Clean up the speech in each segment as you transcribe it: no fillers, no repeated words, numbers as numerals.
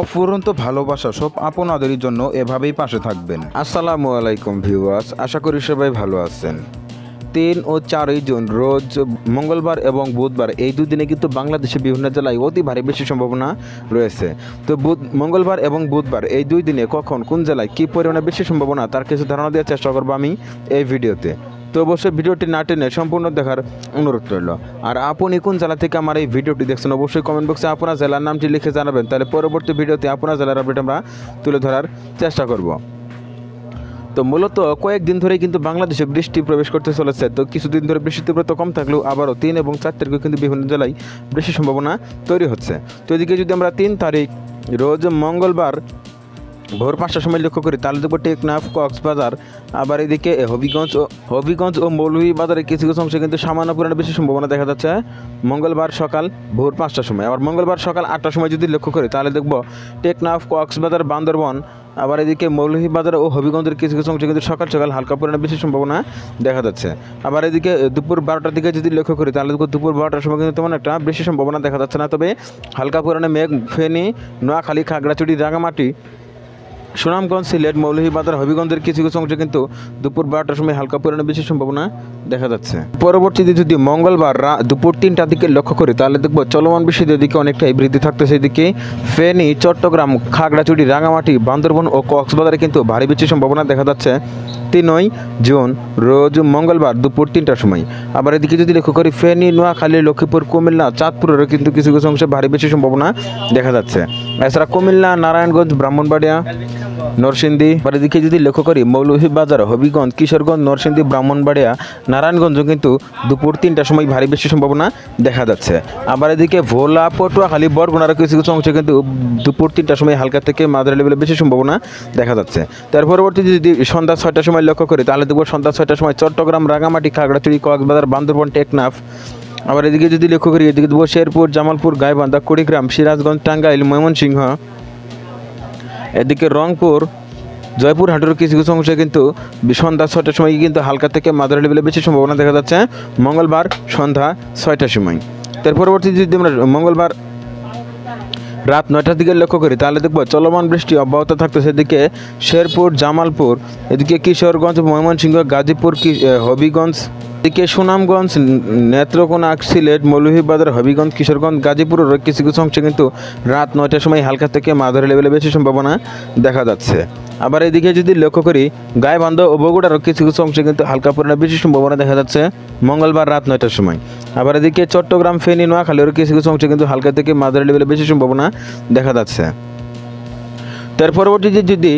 অফুরন্ত ভালোবাসা সব আপনাদেরই জন্য এভাবেই পাশে থাকবেন। আসসালামু আলাইকুম ভিউয়ার্স, আশা করি সবাই ভালো আছেন। 3 ও 4 জুন রোজ মঙ্গলবার এবং বুধবার এই দুদিনে কিন্তু বাংলাদেশের বিভিন্ন জেলায় অতি ভারী বেশি সম্ভাবনা রয়েছে। তো মঙ্গলবার এবং বুধবার এই দুই দিনে কখন কোন জেলায় কী পরিমাণে বেশি সম্ভাবনা তার কিছু ধারণা দেওয়ার চেষ্টা করবো আমি এই ভিডিওতে। তো অবশ্যই ভিডিওটি না টেনে সম্পূর্ণ দেখার অনুরোধ রইল। আর আপনি কোন জেলা থেকে আমার এই ভিডিওটি দেখছেন অবশ্যই কমেন্ট বক্সে আপনার জেলার নামটি লিখে জানাবেন, তাহলে পরবর্তী ভিডিওতে আপনার জেলার আপডেট আমরা তুলে ধরার চেষ্টা করব। তো মূলত কয়েকদিন ধরেই কিন্তু বাংলাদেশে বৃষ্টি প্রবেশ করতে চলেছে। তো কিছুদিন ধরে বৃষ্টির তীব্রতা কম থাকলেও আবারও 3 এবং 4 তারিখে কিন্তু বিভিন্ন জেলায় বৃষ্টির সম্ভাবনা তৈরি হচ্ছে। তো এদিকে যদি আমরা 3 তারিখ রোজ মঙ্গলবার ভোর 5টার সময় লক্ষ্য করি তাহলে দেখব টেকনাফ, কক্সবাজার, আবার এদিকে হবিগঞ্জ ও মৌলভীবাজারের কিছু কিছু অংশে কিন্তু সামান্য পরিমাণে বেশি সম্ভাবনা দেখা যাচ্ছে মঙ্গলবার সকাল ভোর 5টার সময়। আবার মঙ্গলবার সকাল 8টার সময় যদি লক্ষ্য করি তাহলে দেখব টেকনাফ, কক্সবাজার, বান্দরবন, আবার এদিকে মৌলভীবাজার ও হবিগঞ্জের কিছু কিছু অংশে কিন্তু সকাল সকাল হালকা পরিমাণে বেশি সম্ভাবনা দেখা যাচ্ছে। আবার এদিকে দুপুর 12টার দিকে যদি লক্ষ্য করি তাহলে দেখব দুপুর 12টার সময় কিন্তু তেমন একটা বেশি সম্ভাবনা দেখা যাচ্ছে না, তবে হালকা পরিমাণে মেঘ, ফেনী, নোয়াখালী, খাগড়াছড়ি, রাঙামাটি, সুনামগঞ্জ, সিলেট, মৌলভীবাজার, হবিগঞ্জের কিছু কিছু অংশে কিন্তু দুপুর 12টার সময় হালকা পরিমাণে বেশি সম্ভাবনা দেখা যাচ্ছে। পরবর্তীতে যদি মঙ্গলবার দুপুর 3টার দিকে লক্ষ্য করি তাহলে দেখব চলমান বৃষ্টির দিকে অনেকটাই বৃদ্ধি থাকতেছে। এদিকে ফেনী, চট্টগ্রাম, খাগড়াছড়ি, রাঙামাটি, বান্দরবন ও কক্সবাজারে কিন্তু ভারী বৃষ্টির সম্ভাবনা দেখা যাচ্ছে 3 জুন রোজ মঙ্গলবার দুপুর 3টার সময়। আবার এদিকে যদি লক্ষ্য করি ফেনী, নোয়াখালী, লক্ষ্মীপুর, কুমিল্লা, চাঁদপুরেরও কিন্তু কিছু কিছু অংশে ভারী বেশি সম্ভাবনা দেখা যাচ্ছে। এছাড়া কুমিল্লা, নারায়ণগঞ্জ, ব্রাহ্মণবাড়িয়া, নরসিংদী, আবার এদিকে যদি লক্ষ্য করি মৌলভীবাজার, হবিগঞ্জ, কিশোরগঞ্জ, নরসিংদী, ব্রাহ্মণবাড়িয়া, নারায়ণগঞ্জ কিন্তু দুপুর 3টার সময় ভারী বেশি সম্ভাবনা দেখা যাচ্ছে। আবার এদিকে ভোলা, পটুয়াখালী, বরগুনার কিছু কিছু অংশে কিন্তু দুপুর 3টার সময় হালকা থেকে মাঝারি লেভেলে বেশি সম্ভাবনা দেখা যাচ্ছে। তার পরবর্তী যদি সন্ধ্যা 6টার সময় লক্ষ্য করি তাহলে দেখব সন্ধ্যা 6টার সময় চট্টগ্রাম, রাঙামাটি, খাগড়াছড়ি, কক্সবাজার, বান্দরবন, টেকনাফ, আবার এদিকে যদি লক্ষ্য করি এদিকে দেখব শেরপুর, জামালপুর, গাইবান্ধা, কুড়িগ্রাম, সিরাজগঞ্জ, টাঙ্গাইল, ময়মনসিংহ, এদিকে রংপুর, জয়পুরহাটের কিছু কিছু অংশে কিন্তু সন্ধ্যা 6টার সময় কিন্তু হালকা থেকে মাঝারি লেভেলে বেশি সম্ভাবনা দেখা যাচ্ছে মঙ্গলবার সন্ধ্যা 6টার সময়। তার পরবর্তী যদি আমরা মঙ্গলবার রাত 9টার দিকে লক্ষ্য করি তাহলে দেখব চলমান বৃষ্টি অব্যাহত থাকতেছে। এদিকে শেরপুর, জামালপুর, এদিকে কিশোরগঞ্জ, ময়মনসিংহ, গাজীপুর, হবিগঞ্জ, এদিকে সুনামগঞ্জ, নেত্রকোনা, সিলেট, মৌলভীবাজার, হবিগঞ্জ, কিশোরগঞ্জ, গাজীপুরের কিছু কিছু অংশে কিন্তু রাত 9টার সময় হালকা থেকে মাঝারি লেভেলে বেশি সম্ভাবনা দেখা যাচ্ছে। আবার এদিকে যদি লক্ষ্য করি গাইবান্ধা ও বগুড়ারও কিছু কিছু অংশে কিন্তু হালকা পরিমাণে বেশি সম্ভাবনা দেখা যাচ্ছে মঙ্গলবার রাত 9টার সময়। আবার এদিকে চট্টগ্রাম, ফেনী, নোয়াখালীর কিছু কিছু অংশে কিন্তু হালকা থেকে মাঝারি লেভেলে বেশি সম্ভাবনা দেখা যাচ্ছে। তার পরবর্তীতে যদি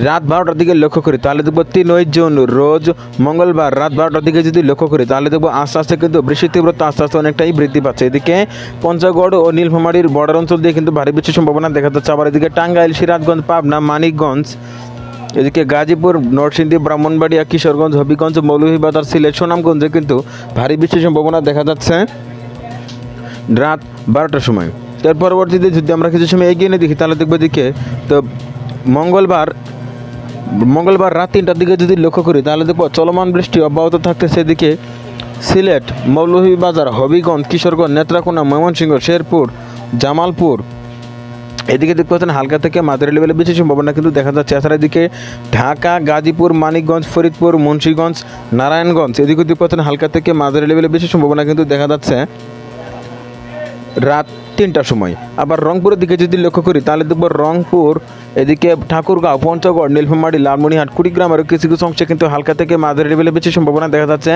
রাত 12টার দিকে লক্ষ্য করি তাহলে দেখব 3 জুন রোজ মঙ্গলবার রাত 12টার দিকে যদি লক্ষ্য করি তাহলে দেখব আস্তে আস্তে কিন্তু বৃষ্টির তীব্রতা আস্তে আস্তে অনেকটাই বৃদ্ধি পাচ্ছে। এদিকে পঞ্চগড় ও নীলফামারীর বর্ডার অঞ্চল দিয়ে কিন্তু ভারী বৃষ্টির সম্ভাবনা দেখা যাচ্ছে। আবার এদিকে টাঙ্গাইল, সিরাজগঞ্জ, পাবনা, মানিকগঞ্জ, এদিকে গাজীপুর, নরসিংদী, ব্রাহ্মণবাড়িয়া, কিশোরগঞ্জ, হবিগঞ্জ, মৌলভীবাজার, সিলেট, সুনামগঞ্জে কিন্তু ভারী বৃষ্টির সম্ভাবনা দেখা যাচ্ছে রাত 12টার সময়। তার পরবর্তীতে যদি আমরা কিছু সময় এগিয়ে নিয়ে দেখি তাহলে দেখবো এদিকে তো মঙ্গলবার রাত 3টার দিকে যদি লক্ষ্য করি তাহলে দেখব চলমান বৃষ্টি অব্যাহত থাকতেছে। এদিকে সিলেট, মৌলভীবাজার, হবিগঞ্জ, কিশোরগঞ্জ, নেত্রকোনা, ময়মনসিংহ, শেরপুর, জামালপুর, এদিকে দেখতে পাচ্ছেন হালকা থেকে মাঝারি লেভেলে বেশি সম্ভাবনা কিন্তু দেখা যাচ্ছে। এছাড়া এদিকে ঢাকা, গাজীপুর, মানিকগঞ্জ, ফরিদপুর, মুন্সিগঞ্জ, নারায়ণগঞ্জ, এদিকে দেখতে পাচ্ছেন হালকা থেকে মাঝারি লেভেলে বেশি সম্ভাবনা কিন্তু দেখা যাচ্ছে রাত 3টার সময়। আবার রংপুরের দিকে যদি লক্ষ্য করি তাহলে দেখব রংপুর, এদিকে ঠাকুরগাঁও, পঞ্চগড়, নীলফামারী, লালমনিরহাট, কুড়িগ্রামের কিছু কিছু অংশে কিন্তু হালকা থেকে মাঝারি লেভেলে বেশি সম্ভাবনা দেখা যাচ্ছে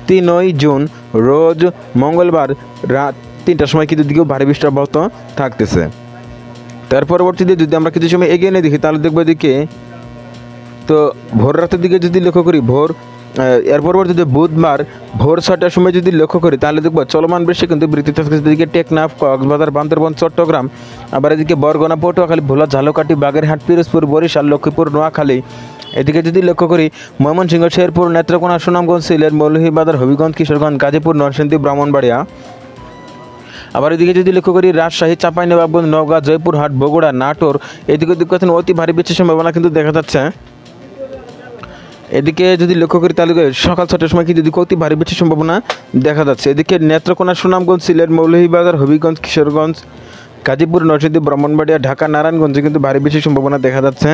3 জুন রোজ মঙ্গলবার রাত 3টার সময় কিন্তু দিকেও ভারী বৃষ্টি অব্যাহত থাকতেছে। তার পরবর্তীতে যদি আমরা কিছু সময় এগিয়ে নিয়ে দেখি তাহলে দেখবো এদিকে তো ভোর রাতের দিকে যদি লক্ষ্য করি এর পরবর্তীতে বুধবার ভোর 6টার সময় যদি লক্ষ্য করি তাহলে দেখব চলমান বৃষ্টি কিন্তু বৃদ্ধি থাকতেছে। এদিকে টেকনাফ, কক্সবাজার, বান্দরবন, চট্টগ্রাম, আবার এদিকে বরগুনা, পটুয়াখালী, ভোলা, ঝালকাঠি, বাগেরহাট, পিরোজপুর, বরিশাল, লক্ষ্মীপুর, নোয়াখালী, এদিকে যদি লক্ষ্য করি ময়মনসিংহ, শেরপুর, নেত্রকোনা, সুনামগঞ্জ, সিলেট, মৌলভীবাজার, হবিগঞ্জ, কিশোরগঞ্জ, গাজীপুর, নরসিংদী, ব্রাহ্মণবাড়িয়া, আবার এদিকে যদি লক্ষ্য করি রাজশাহী, চাঁপাইনবাবগঞ্জ, নওগাঁ, জয়পুরহাট, বগুড়া, নাটোর, এদিকে দেখতে অতি ভারী বৃষ্টির সম্ভাবনা কিন্তু দেখা যাচ্ছে। এদিকে যদি লক্ষ্য করি তাহলে সকাল 6টার সময় কিন্তু অতি ভারী বৃষ্টির সম্ভাবনা দেখা যাচ্ছে। এদিকে নেত্রকোনা, সুনামগঞ্জ, সিলেট, মৌলভীবাজার, হবিগঞ্জ, কিশোরগঞ্জ, গাজীপুর, নরসিংদী, ব্রাহ্মণবাড়িয়া, ঢাকা, নারায়ণগঞ্জে কিন্তু ভারী বৃষ্টির সম্ভাবনা দেখা যাচ্ছে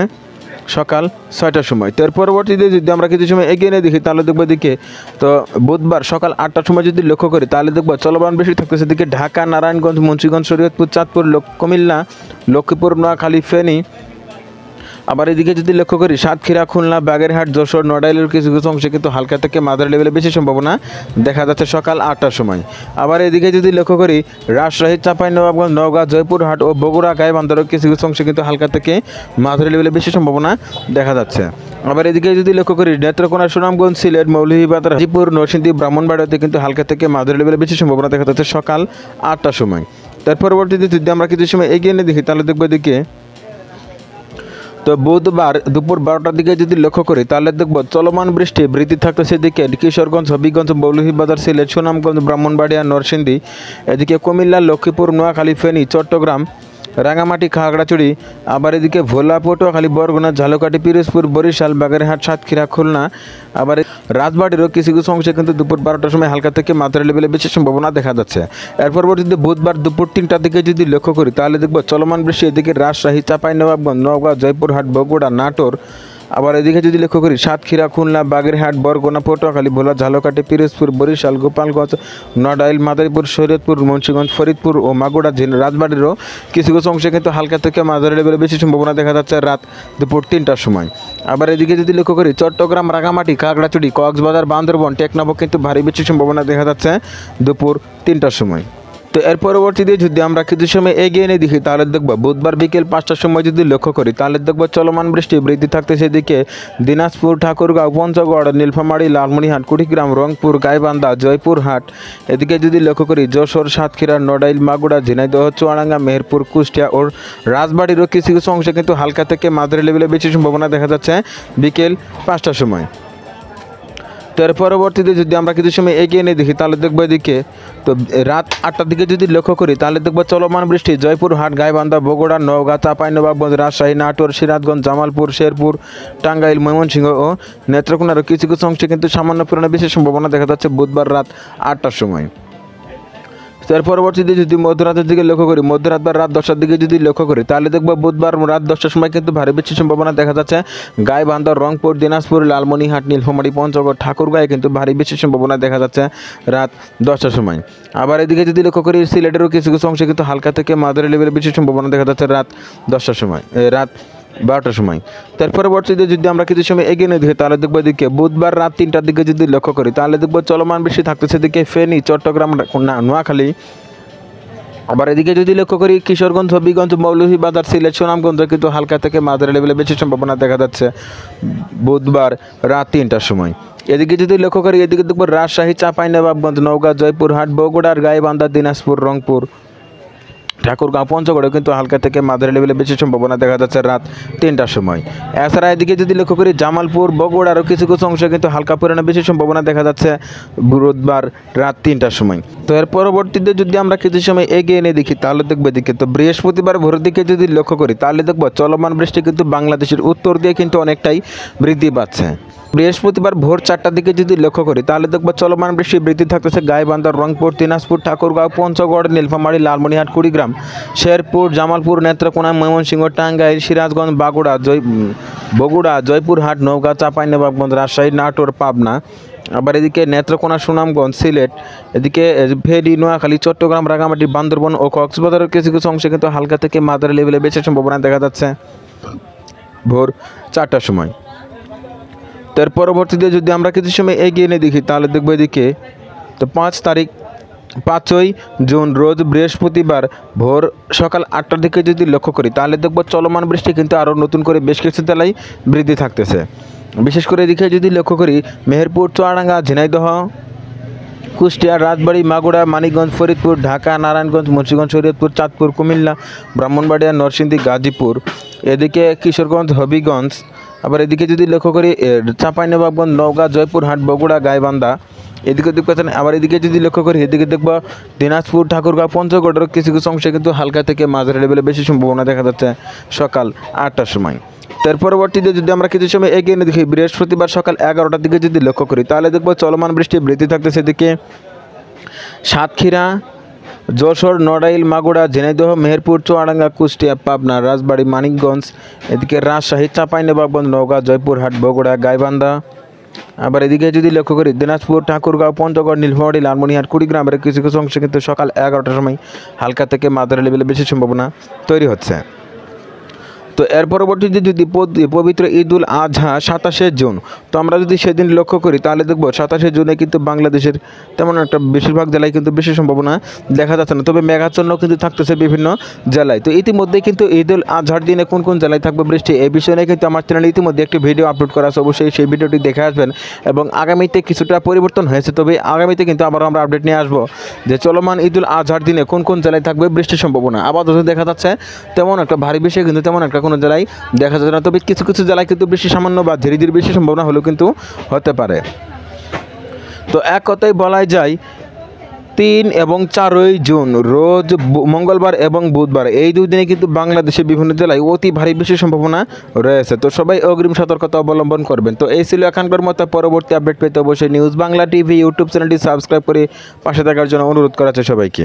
সকাল 6টার সময়। তো এর পরবর্তীতে যদি আমরা কিছু সময় এগিয়ে নিয়ে দেখি তাহলে দেখবো দিকে তো বুধবার সকাল 8টার সময় যদি লক্ষ্য করি তাহলে দেখবো চলমান বৃষ্টি থাকতেছে দিকে ঢাকা, নারায়ণগঞ্জ, মুন্সিগঞ্জ, শরীয়তপুর, চাঁদপুর, কুমিল্লা, লক্ষ্মীপুর, নোয়াখালী, ফেনী। আবার এদিকে যদি লক্ষ্য করি সাতক্ষীরা, খুলনা, বাগেরহাট, যশোর, নড়াইলের কিছু কিছু অংশে কিন্তু হালকা থেকে মাঝারি লেভেলে বেশি সম্ভাবনা দেখা যাচ্ছে সকাল 8টার সময়। আবার এদিকে যদি লক্ষ্য করি রাজশাহী, চাঁপাইনবাবগঞ্জ, নওগাঁ, জয়পুরহাট ও বগুড়া, গাইবান্ধারও কিছু কিছু অংশে কিন্তু হালকা থেকে মাঝারি লেভেলে বেশি সম্ভাবনা দেখা যাচ্ছে। আবার এদিকে যদি লক্ষ্য করি নেত্রকোনা, সুনামগঞ্জ, সিলেট, মৌলভীবাজার, গাজীপুর, নরসিংদী, ব্রাহ্মণবাড়িয়াতে কিন্তু হালকা থেকে মাঝারি লেভেলে বেশি সম্ভাবনা দেখা যাচ্ছে সকাল 8টার সময়। তার পরবর্তীতে যদি আমরা কিছু সময় এগিয়ে নিয়ে দেখি তাহলে দেখবো এদিকে তো বুধবার দুপুর 12টার দিকে যদি লক্ষ্য করি তাহলে দেখব চলমান বৃষ্টি বৃদ্ধি থাকতেছে এদিকে কিশোরগঞ্জ, হবিগঞ্জ, মৌলভীবাজার, সিলেট, সুনামগঞ্জ, ব্রাহ্মণবাড়িয়া, নরসিংদী, এদিকে কুমিল্লা, লক্ষ্মীপুর, নোয়াখালী, ফেনী, চট্টগ্রাম, রাঙামাটি, খাগড়াছড়ি। আবার এদিকে ভোলা, পটুয়াখালী, বরগুনা, ঝালকাঠি, পিরোজপুর, বরিশাল, বাগেরহাট, সাতক্ষীরা, খুলনা। আবার রাজবাড়িরও কিছু কিছু অংশে কিন্তু দুপুর 12টার সময় হালকা থেকে মাঝারি লেভেলে বেশি সম্ভাবনা দেখা যাচ্ছে। এর পরবর্তীতে বুধবার দুপুর 3টার দিকে যদি লক্ষ্য করি তাহলে দেখব চলমান বৃষ্টি এদিকে রাজশাহী, চাঁপাইনবাবগঞ্জ, নওগাঁ, জয়পুরহাট, বগুড়া, নাটোর। আবার এদিকে যদি লক্ষ্য করি সাতক্ষীরা, খুলনা, বাগেরহাট, বরগুনা, পটুয়াখালী, ভোলা, ঝালকাঠি, পিরোজপুর, বরিশাল, গোপালগঞ্জ, নড়াইল, মাদারীপুর, শরীয়তপুর, মুন্সিগঞ্জ, ফরিদপুর ও মাগুরা, রাজবাড়িরও কিছু কিছু অংশে কিন্তু হালকা থেকে মাঝারি লেভেলে বেশি সম্ভাবনা দেখা যাচ্ছে রাত দুপুর 3টার সময়। আবার এদিকে যদি লক্ষ্য করি চট্টগ্রাম, রাঙামাটি, খাগড়াছড়ি, কক্সবাজার, বান্দরবন, টেকনাফও কিন্তু ভারী বেশি সম্ভাবনা দেখা যাচ্ছে দুপুর 3টার সময়। তো এর পরবর্তীতে যদি আমরা কিছু সময় এগিয়ে নিয়ে দেখি তাহলে দেখব বুধবার বিকেল 5টার সময় যদি লক্ষ্য করি তাহলে দেখব চলমান বৃষ্টি বৃদ্ধি থাকতেছে এদিকে দিনাজপুর, ঠাকুরগাঁও, পঞ্চগড়, নীলফামারী, লালমনিরহাট, কুড়িগ্রাম, রংপুর, গাইবান্ধা, জয়পুরহাট। এদিকে যদি লক্ষ্য করি যশোর, সাতক্ষীরা, নড়াইল, মাগুরা, ঝিনাইদহ, চুয়াডাঙ্গা, মেহেরপুর, কুষ্টিয়া ও রাজবাড়িরও কিছু কিছু অংশে কিন্তু হালকা থেকে মাঝারি লেভেলে বেশি সম্ভাবনা দেখা যাচ্ছে বিকেল 5টার সময়। তো এর পরবর্তীতে যদি আমরা কিছু সময় এগিয়ে নিয়ে দেখি তাহলে দেখবো এদিকে তো রাত 8টার দিকে যদি লক্ষ্য করি তাহলে দেখবো চলমান বৃষ্টি জয়পুরহাট, গাইবান্ধা, বগুড়া, নওগাঁ, চাঁপাইনবাবগঞ্জ, রাজশাহী, নাটোর, সিরাজগঞ্জ, জামালপুর, শেরপুর, টাঙ্গাইল, ময়মনসিংহ ও নেত্রকোনারও কিছু কিছু অংশে কিন্তু সামান্য পরিমাণে বেশি সম্ভাবনা দেখা যাচ্ছে বুধবার রাত 8টার সময়। এর পরবর্তীতে যদি মধ্যরাতের দিকে লক্ষ্য করি মধ্যরাত বা রাত 10টার দিকে যদি লক্ষ্য করি তাহলে দেখবো বুধবার রাত 10টার সময় কিন্তু ভারী বৃষ্টির সম্ভাবনা দেখা যাচ্ছে গাইবান্ধা, রংপুর, দিনাজপুর, লালমনিরহাট, নীলফামারী, পঞ্চগড়, ঠাকুরগাঁয়ে কিন্তু ভারী বৃষ্টির সম্ভাবনা দেখা যাচ্ছে রাত 10টার সময়। আবার এদিকে যদি লক্ষ্য করি সিলেটেরও কিছু কিছু অংশে কিন্তু হালকা থেকে মাঝারি লেভেলে বৃষ্টির সম্ভাবনা দেখা যাচ্ছে রাত 10টার সময় রাত 12টার সময়। তার পরবর্তীতে যদি আমরা কিছু সময় এগিয়ে নিয়ে দেখি তাহলে দেখবো এদিকে বুধবার রাত 3টার দিকে যদি লক্ষ্য করি তাহলে দেখবো চলমান বৃষ্টি থাকতেছে এদিকে ফেনী, চট্টগ্রাম, নোয়াখালী। আবার এদিকে যদি লক্ষ্য করি কিশোরগঞ্জ, হবিগঞ্জ, মৌলভীবাজার, সিলেট, সুনামগঞ্জ কিন্তু হালকা থেকে মাঝারি লেভেলে বেশি সম্ভাবনা দেখা যাচ্ছে বুধবার রাত 3টার সময়। এদিকে যদি লক্ষ্য করি এদিকে দেখবো রাজশাহী, চাঁপাইনবাবগঞ্জ, নওগাঁ, জয়পুরহাট, বগুড়ার, গাইবান্ধা, দিনাজপুর, রংপুর, ঠাকুরগাঁও, পঞ্চগড়ে কিন্তু হালকা থেকে মাঝারি লেভেলে বেশি সম্ভাবনা দেখা যাচ্ছে রাত 3টার সময়। এছাড়া এদিকে যদি লক্ষ্য করি জামালপুর, বগুড়ারও কিছু কিছু অংশে কিন্তু হালকা পরিমাণে বেশি সম্ভাবনা দেখা যাচ্ছে বুধবার রাত 3টার সময়। তো এর পরবর্তীতে যদি আমরা কিছু সময় এগিয়ে নিয়ে দেখি তাহলে দেখবো এদিকে তো বৃহস্পতিবার ভোরের দিকে যদি লক্ষ্য করি তাহলে দেখবো চলমান বৃষ্টি কিন্তু বাংলাদেশের উত্তর দিয়ে কিন্তু অনেকটাই বৃদ্ধি পাচ্ছে। বৃহস্পতিবার ভোর 4টার দিকে যদি লক্ষ্য করি তাহলে দেখবো চলমান বৃষ্টি বৃদ্ধি থাকতেছে গাইবান্ধা, রংপুর, দিনাজপুর, ঠাকুরগাঁও, পঞ্চগড়, নীলফামারী, লালমনিরহাট, কুড়িগ্রাম, শেরপুর, জামালপুর, নেত্রকোনা, ময়মনসিংহ, টাঙ্গাইল, সিরাজগঞ্জ, বগুড়া, জয়পুরহাট, নওগাঁ, চাঁপাইনবাবগঞ্জ, রাজশাহী, নাটোর, পাবনা। আবার এদিকে নেত্রকোনা, সুনামগঞ্জ, সিলেট, এদিকে ফেনী, নোয়াখালী, চট্টগ্রাম, রাঙামাটি, বান্দরবন ও কক্সবাজারের কিছু কিছু অংশে কিন্তু হালকা থেকে মাঝারি লেভেলে বেশি সম্ভাবনা দেখা যাচ্ছে ভোর 4টার সময়। তার পরবর্তীতে যদি আমরা কিছু সময় এগিয়ে নিয়ে দেখি তাহলে দেখবো এদিকে তো 5ই জুন রোজ বৃহস্পতিবার ভোর সকাল 8টার দিকে যদি লক্ষ্য করি তাহলে দেখবো চলমান বৃষ্টি কিন্তু আরও নতুন করে বেশ কিছু জেলায় বৃদ্ধি থাকতেছে। বিশেষ করে এদিকে যদি লক্ষ্য করি মেহেরপুর, চুয়াডাঙ্গা, ঝিনাইদহ, কুষ্টিয়া, রাজবাড়ী, মাগুরা, মানিকগঞ্জ, ফরিদপুর, ঢাকা, নারায়ণগঞ্জ, মুন্সিগঞ্জ, শরীয়তপুর, চাঁদপুর, কুমিল্লা, ব্রাহ্মণবাড়িয়া, নরসিংদী, গাজীপুর, এদিকে কিশোরগঞ্জ, হবিগঞ্জ। আবার এদিকে যদি লক্ষ্য করি চাঁপাইনবাবগঞ্জ, নওগাঁ, জয়পুরহাট, বগুড়া, গাইবান্ধা, এদিকে দেখবেন। আবার এদিকে যদি লক্ষ্য করি এদিকে দেখব দিনাজপুর, ঠাকুরগাঁও, পঞ্চগড়ের কিছু কিছু অংশে কিন্তু হালকা থেকে মাঝারি লেভেলে বেশি সম্ভাবনা দেখা যাচ্ছে সকাল 8টার সময়। তার পরবর্তীতে যদি আমরা কিছু সময় এগিয়ে নিয়ে দেখি বৃহস্পতিবার সকাল 11টার দিকে যদি লক্ষ্য করি তাহলে দেখব চলমান বৃষ্টি বৃদ্ধি থাকতেছে এদিকে সাতক্ষীরা, যশোর, নড়াইল, মাগুরা, ঝিনাইদহ, মেহেরপুর, চুয়াডাঙ্গা, কুষ্টিয়া, পাবনা, রাজবাড়ী, মানিকগঞ্জ, এদিকে রাজশাহী, চাঁপাইনবাবগঞ্জ, নওগাঁ, জয়পুরহাট, বগুড়া, গাইবান্ধা। আবার এদিকে যদি লক্ষ্য করি দিনাজপুর, ঠাকুরগাঁও, পঞ্চগড়, নীলফামারী, লালমনিরহাট, কুড়িগ্রামের কিছু কিছু অংশে কিন্তু সকাল 11টার সময় হালকা থেকে মাঝারি লেভেলে বেশি সম্ভাবনা তৈরি হচ্ছে। তো এর পরবর্তীতে যদি পবিত্র ঈদুল আজহা 27শে জুন, তো আমরা যদি সেদিন লক্ষ্য করি তাহলে দেখব 27শে জুনে কিন্তু বাংলাদেশের তেমন একটা বেশিরভাগ জেলায় কিন্তু বেশি সম্ভাবনা দেখা যাচ্ছে না, তবে মেঘাচ্ছন্ন কিন্তু থাকতেছে বিভিন্ন জেলায়। তো ইতিমধ্যে কিন্তু ঈদুল আজহার দিনে কোন কোন জেলায় থাকবে বৃষ্টি এই বিষয় নিয়ে কিন্তু আমার চ্যানেলে ইতিমধ্যে একটি ভিডিও আপলোড করা আছে, অবশ্যই সেই ভিডিওটি দেখে আসবেন। এবং আগামীতে কিছুটা পরিবর্তন হয়েছে, তবে আগামীতে কিন্তু আবার আমরা আপডেট নিয়ে আসবো যে চলমান ঈদুল আজহার দিনে কোন কোন জেলায় থাকবে বৃষ্টির সম্ভাবনা। আপাতত দেখা যাচ্ছে তেমন একটা ভারী বৃষ্টি কিন্তু তেমন একটা কোনো জেলায় দেখা যাচ্ছে না, তবে কিছু কিছু জেলায় কিন্তু বৃষ্টি সামান্য বা ধীরে ধীরে বৃষ্টির সম্ভাবনা হলেও কিন্তু হতে পারে। তো এক কথায় বলাই যায় 3 এবং 4ই জুন রোজ মঙ্গলবার এবং বুধবার এই 2 দিনে কিন্তু বাংলাদেশের বিভিন্ন জেলায় অতি ভারী বৃষ্টির সম্ভাবনা রয়েছে। তো সবাই অগ্রিম সতর্কতা অবলম্বন করবেন। তো এই ছিল এখনকার মতো, পরবর্তী আপডেট পেতে অবশ্যই নিউজ বাংলা টিভি ইউটিউব চ্যানেলটি সাবস্ক্রাইব করে পাশে থাকার জন্য অনুরোধ করা হচ্ছে সবাইকে।